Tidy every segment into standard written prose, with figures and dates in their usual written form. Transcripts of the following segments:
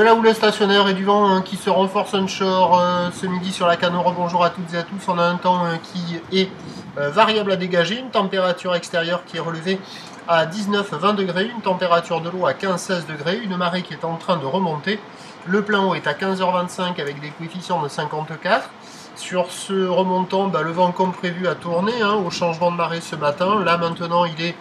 la houle stationnaire et du vent qui se renforce onshore ce midi sur la Canora. Bonjour à toutes et à tous. On a un temps qui est variable à dégager, une température extérieure qui est relevée à 19-20 degrés, une température de l'eau à 15-16 degrés, une marée qui est en train de remonter. Le plein eau est à 15h25 avec des coefficients de 54. Sur ce remontant, le vent comme prévu a tourné au changement de marée ce matin. Là maintenant il est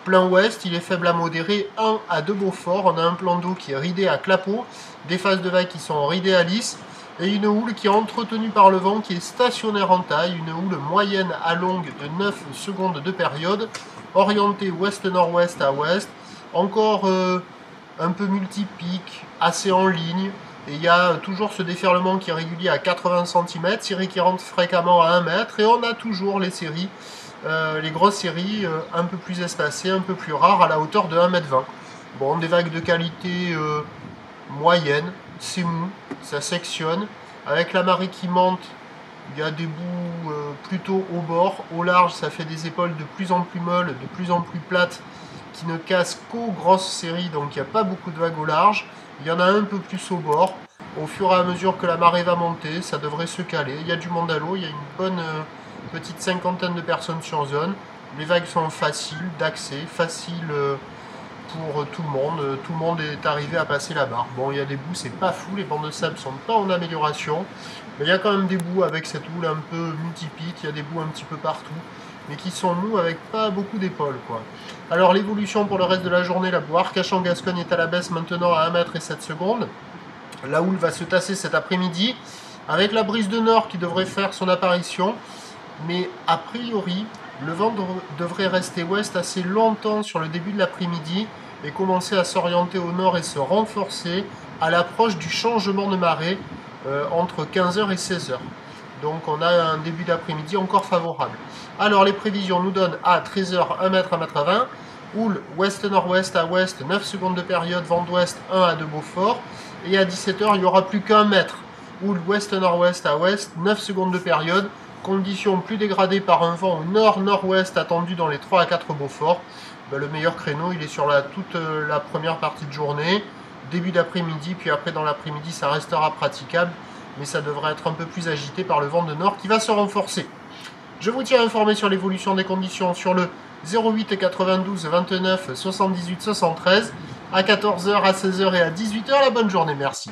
plein ouest, il est faible à modéré, 1 à 2 Beaufort. On a un plan d'eau qui est ridé à clapot, des phases de vagues qui sont ridées à lisse, et une houle qui est entretenue par le vent, qui est stationnaire en taille, une houle moyenne à longue de 9 secondes de période, orientée ouest-nord-ouest à ouest, encore un peu multipique, assez en ligne, et il y a toujours ce déferlement qui est régulier à 80 cm, série qui rentre fréquemment à 1 mètre, et on a toujours les séries, les grosses séries un peu plus espacées, un peu plus rares, à la hauteur de 1,20 m. Bon, des vagues de qualité moyenne, c'est mou, ça sectionne. Avec la marée qui monte, il y a des bouts plutôt au bord. Au large, ça fait des épaules de plus en plus molles, de plus en plus plates, qui ne cassent qu'aux grosses séries, donc il n'y a pas beaucoup de vagues au large. Il y en a un peu plus au bord. Au fur et à mesure que la marée va monter, ça devrait se caler. Il y a du monde à l'eau, il y a une bonne petite cinquantaine de personnes sur zone. Les vagues sont faciles d'accès, faciles pour tout le monde. Tout le monde est arrivé à passer la barre. Bon, il y a des bouts, c'est pas fou, les bancs de sable sont pas en amélioration, mais il y a quand même des bouts avec cette houle un peu multipique, il y a des bouts un petit peu partout, mais qui sont mous avec pas beaucoup d'épaules, quoi. Alors l'évolution pour le reste de la journée, la boue Arcachon-Gascogne est à la baisse maintenant à 1 m et 7 secondes. La houle va se tasser cet après-midi, avec la brise de nord qui devrait faire son apparition, mais a priori, le vent devrait rester ouest assez longtemps sur le début de l'après-midi et commencer à s'orienter au nord et se renforcer à l'approche du changement de marée entre 15h et 16h. Donc on a un début d'après-midi encore favorable. Alors les prévisions nous donnent à 13h 1 m, 1 m 20, houle ouest-nord-ouest à ouest, 9 secondes de période, vent d'ouest 1 à 2 Beaufort, et à 17h il n'y aura plus qu'1 mètre, houle ouest-nord-ouest à ouest, 9 secondes de période, conditions plus dégradées par un vent au nord-nord-ouest attendu dans les 3 à 4 Beaufort. Le meilleur créneau il est sur toute la première partie de journée, début d'après-midi, puis après dans l'après-midi ça restera praticable, mais ça devrait être un peu plus agité par le vent de nord qui va se renforcer. Je vous tiens informé sur l'évolution des conditions sur le 08 92 29 78 73 à 14h, à 16h et à 18h. La bonne journée, merci.